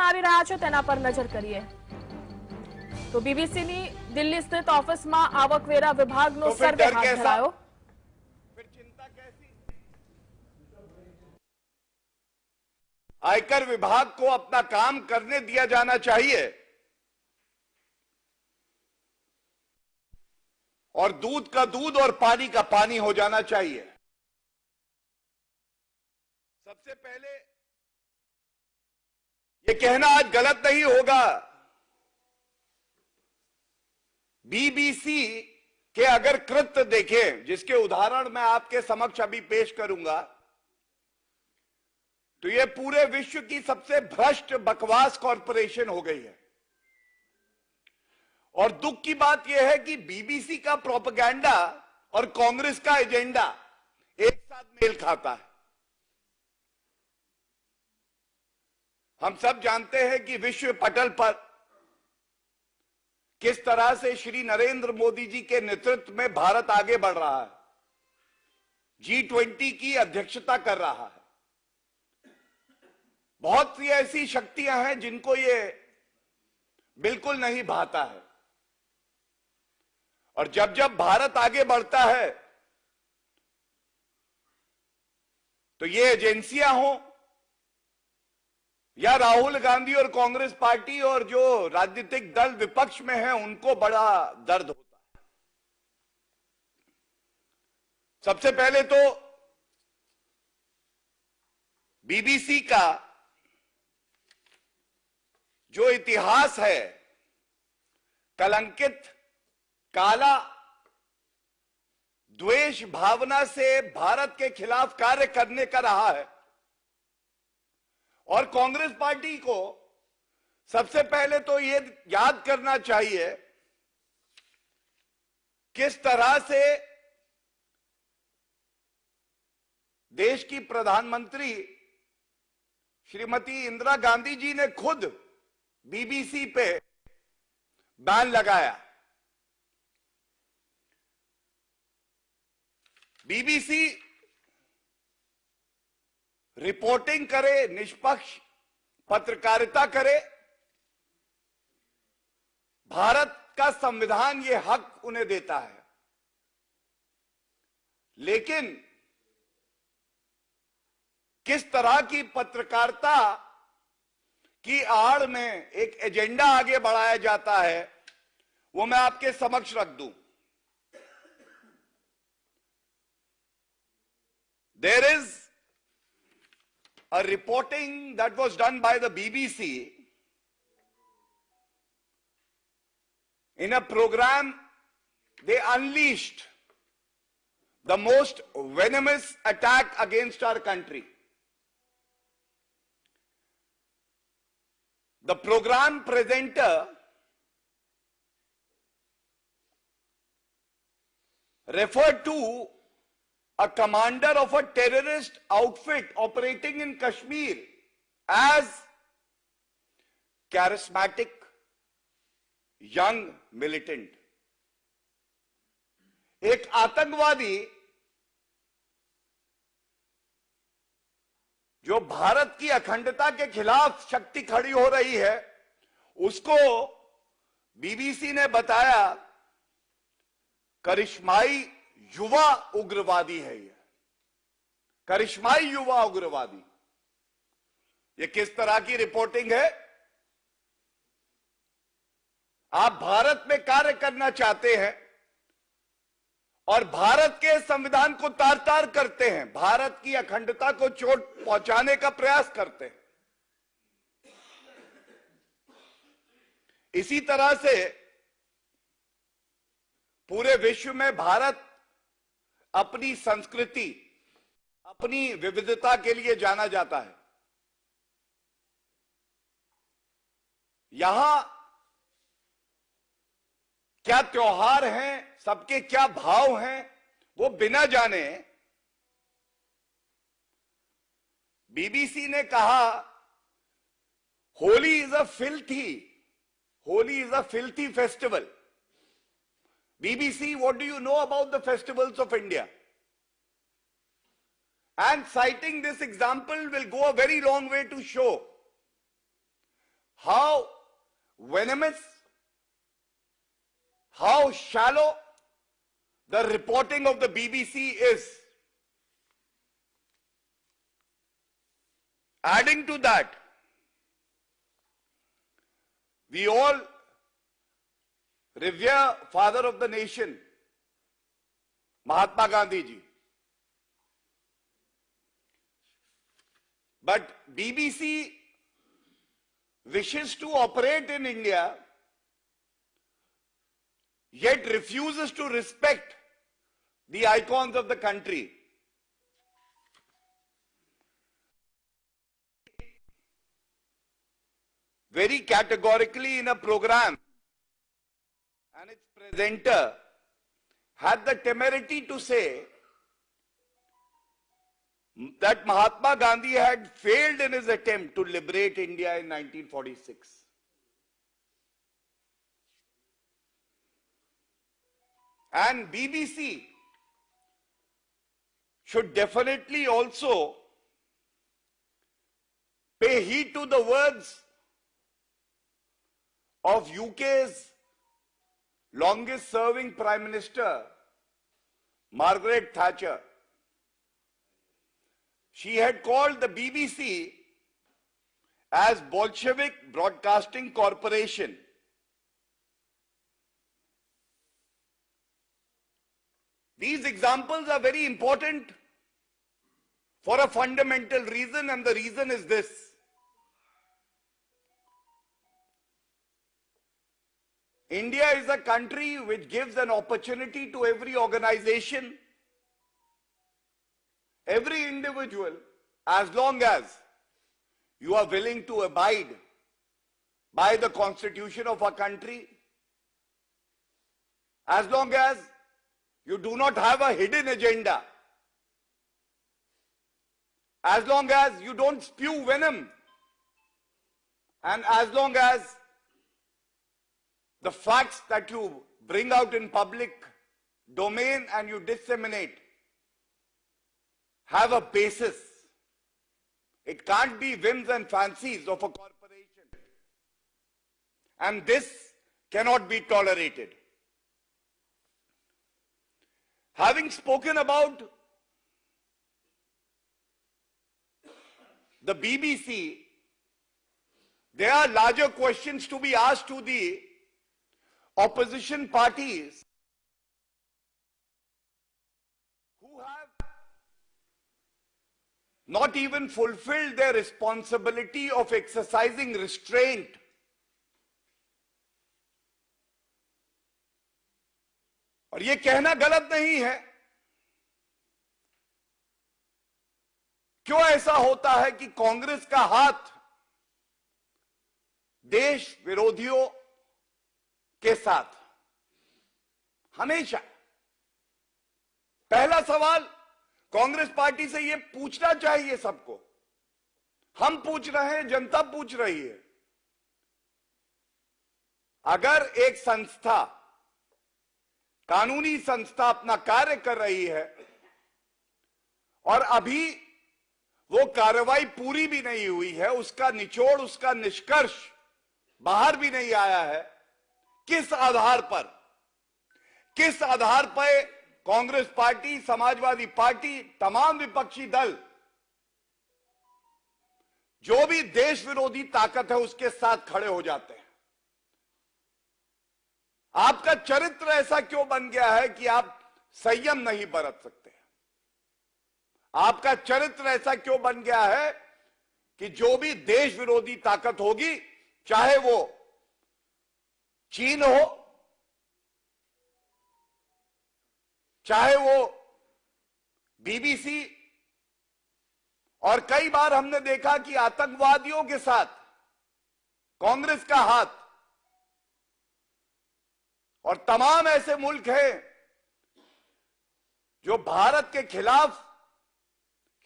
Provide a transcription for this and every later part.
કરવામાં આવી રહ્યા છે તેના પર નજર કરીએ તો બીબીસીની દિલ્હી સ્થિત ઓફિસમાં આવકવેરા વિભાગનો સર્વે હાથ ધરાયો। आयकर विभाग को अपना काम करने दिया जाना चाहिए और दूध का दूध और पानी का पानी हो जाना चाहिए। सबसे पहले ये कहना आज गलत नहीं होगा, बीबीसी के अगर कृत्य देखें, जिसके उदाहरण मैं आपके समक्ष अभी पेश करूंगा, तो ये पूरे विश्व की सबसे भ्रष्ट बकवास कॉरपोरेशन हो गई है। और दुख की बात यह है कि बीबीसी का प्रोपेगेंडा और कांग्रेस का एजेंडा एक साथ मेल खाता है। हम सब जानते हैं कि विश्व पटल पर किस तरह से श्री नरेंद्र मोदी जी के नेतृत्व में भारत आगे बढ़ रहा है, G20 की अध्यक्षता कर रहा है। बहुत सी ऐसी शक्तियां हैं जिनको ये बिल्कुल नहीं भाता है, और जब जब भारत आगे बढ़ता है तो ये एजेंसियां हों या राहुल गांधी और कांग्रेस पार्टी और जो राजनीतिक दल विपक्ष में है, उनको बड़ा दर्द होता है। सबसे पहले तो बीबीसी का जो इतिहास है, कलंकित, काला, द्वेष भावना से भारत के खिलाफ कार्य करने का रहा है। और कांग्रेस पार्टी को सबसे पहले तो ये याद करना चाहिए किस तरह से देश की प्रधानमंत्री श्रीमती इंदिरा गांधी जी ने खुद बीबीसी पे बैन लगाया। बीबीसी रिपोर्टिंग करे, निष्पक्ष पत्रकारिता करे, भारत का संविधान ये हक उन्हें देता है। लेकिन किस तरह की पत्रकारिता की आड़ में एक एजेंडा आगे बढ़ाया जाता है, वो मैं आपके समक्ष रख दूं। There is a reporting that was done by the BBC in a program. They unleashed the most venomous attack against our country. The program presenter referred to a commander of a terrorist outfit operating in Kashmir as charismatic young militant. एक आतंकवादी जो भारत की अखंडता के खिलाफ शक्ति खड़ी हो रही है, उसको बीबीसी ने बताया करिश्माई युवा उग्रवादी है। ये करिश्माई युवा उग्रवादी, ये किस तरह की रिपोर्टिंग है? आप भारत में कार्य करना चाहते हैं और भारत के संविधान को तार तार करते हैं, भारत की अखंडता को चोट पहुंचाने का प्रयास करते हैं। इसी तरह से पूरे विश्व में भारत अपनी संस्कृति, अपनी विविधता के लिए जाना जाता है। यहां क्या त्योहार हैं, सबके क्या भाव हैं, वो बिना जाने बीबीसी ने कहा Holi is a filthy festival. BBC, what do you know about the festivals of India? And citing this example will go a very long way to show how venomous, how shallow the reporting of the BBC is. Adding to that, we all revere father of the nation, Mahatma Gandhi ji. But BBC wishes to operate in India, yet refuses to respect the icons of the country. Very categorically in a program, and its presenter had the temerity to say that Mahatma Gandhi had failed in his attempt to liberate India in 1946. And BBC should definitely also pay heed to the words of UK's longest serving Prime Minister, Margaret Thatcher. She had called the BBC as Bolshevik Broadcasting Corporation. These examples are very important for a fundamental reason, and the reason is this. India is a country which gives an opportunity to every organization, every individual, as long as you are willing to abide by the constitution of our country, as long as you do not have a hidden agenda, as long as you don't spew venom, and as long as the facts that you bring out in public domain and you disseminate have a basis. It can't be whims and fancies of a corporation. And this cannot be tolerated. Having spoken about the BBC, there are larger questions to be asked to the opposition parties who have not even fulfilled their responsibility of exercising restraint. और ये कहना गलत नहीं है। क्यों ऐसा होता है कि कांग्रेस का हाथ देश विरोधियों के साथ हमेशा? पहला सवाल कांग्रेस पार्टी से यह पूछना चाहिए सबको। हम पूछ रहे हैं, जनता पूछ रही है। अगर एक संस्था, कानूनी संस्था अपना कार्य कर रही है और अभी वो कार्रवाई पूरी भी नहीं हुई है, उसका निचोड़, उसका निष्कर्ष बाहर भी नहीं आया है, किस आधार पर कांग्रेस पार्टी, समाजवादी पार्टी, तमाम विपक्षी दल, जो भी देश विरोधी ताकत है, उसके साथ खड़े हो जाते हैं? आपका चरित्र ऐसा क्यों बन गया है कि आप संयम नहीं बरत सकते? आपका चरित्र ऐसा क्यों बन गया है कि जो भी देश विरोधी ताकत होगी, चाहे वो चीन हो, चाहे वो बीबीसी, और कई बार हमने देखा कि आतंकवादियों के साथ कांग्रेस का हाथ, और तमाम ऐसे मुल्क हैं जो भारत के खिलाफ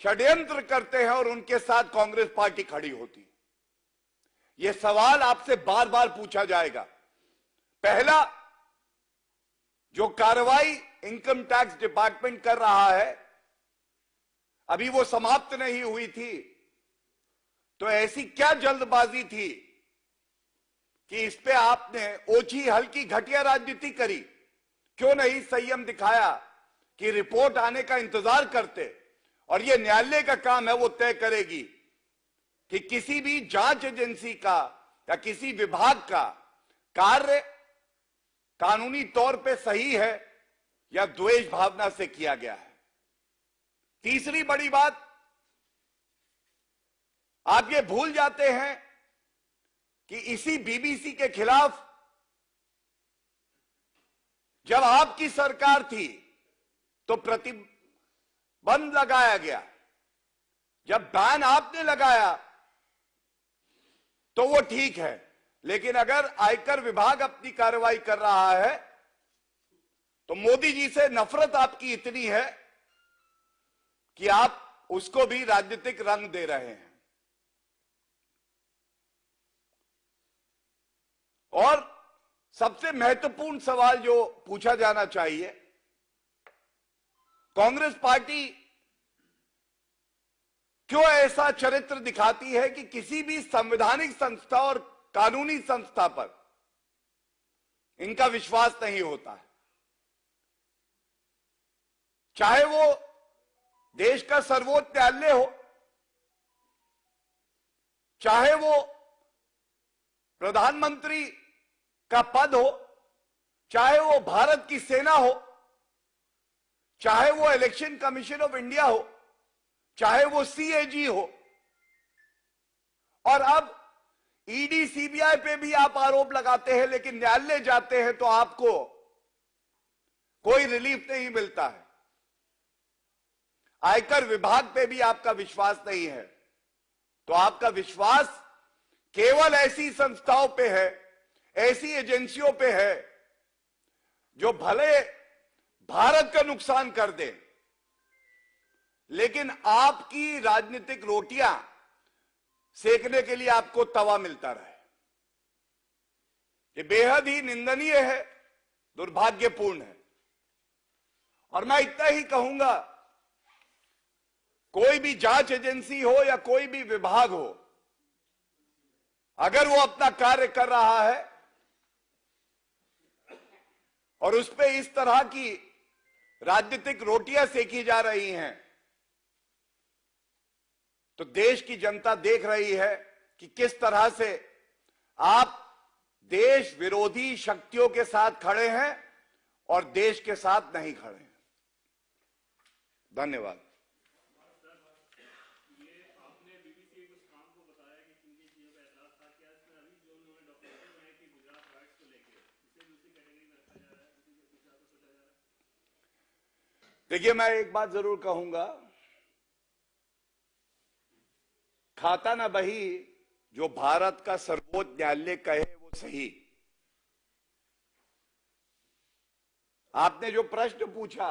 षड्यंत्र करते हैं और उनके साथ कांग्रेस पार्टी खड़ी होती है। यह सवाल आपसे बार बार पूछा जाएगा। पहला, जो कार्रवाई इनकम टैक्स डिपार्टमेंट कर रहा है, अभी वो समाप्त नहीं हुई थी, तो ऐसी क्या जल्दबाजी थी कि इस पे आपने ओछी हल्की घटिया राजनीति करी, क्यों नहीं संयम दिखाया कि रिपोर्ट आने का इंतजार करते। और ये न्यायालय का काम है, वो तय करेगी कि किसी भी जांच एजेंसी का या किसी विभाग का कार्य कानूनी तौर पे सही है या द्वेष भावना से किया गया है। तीसरी बड़ी बात, आप ये भूल जाते हैं कि इसी बीबीसी के खिलाफ जब आपकी सरकार थी तो प्रतिबंध लगाया गया। जब बैन आपने लगाया तो वो ठीक है, लेकिन अगर आयकर विभाग अपनी कार्रवाई कर रहा है तो मोदी जी से नफरत आपकी इतनी है कि आप उसको भी राजनीतिक रंग दे रहे हैं। और सबसे महत्वपूर्ण सवाल जो पूछा जाना चाहिए, कांग्रेस पार्टी क्यों ऐसा चरित्र दिखाती है कि किसी भी संवैधानिक संस्था और कानूनी संस्था पर इनका विश्वास नहीं होता है। चाहे वो देश का सर्वोच्च न्यायालय हो, चाहे वो प्रधानमंत्री का पद हो, चाहे वो भारत की सेना हो, चाहे वो इलेक्शन कमीशन ऑफ इंडिया हो, चाहे वो सीएजी हो, और अब ईडी सीबीआई पे भी आप आरोप लगाते हैं, लेकिन न्यायालय जाते हैं तो आपको कोई रिलीफ नहीं मिलता है। आयकर विभाग पे भी आपका विश्वास नहीं है, तो आपका विश्वास केवल ऐसी संस्थाओं पे है, ऐसी एजेंसियों पे है जो भले भारत का नुकसान कर दे, लेकिन आपकी राजनीतिक रोटियां सेकने के लिए आपको तवा मिलता रहे। ये बेहद ही निंदनीय है, दुर्भाग्यपूर्ण है। और मैं इतना ही कहूंगा, कोई भी जांच एजेंसी हो या कोई भी विभाग हो, अगर वो अपना कार्य कर रहा है और उस पे इस तरह की राजनीतिक रोटियां सेकी जा रही हैं, तो देश की जनता देख रही है कि किस तरह से आप देश विरोधी शक्तियों के साथ खड़े हैं और देश के साथ नहीं खड़े हैं। धन्यवाद। देखिए, मैं एक बात जरूर कहूंगा, खाता ना बही जो भारत का सर्वोच्च न्यायालय कहे वो सही। आपने जो प्रश्न पूछा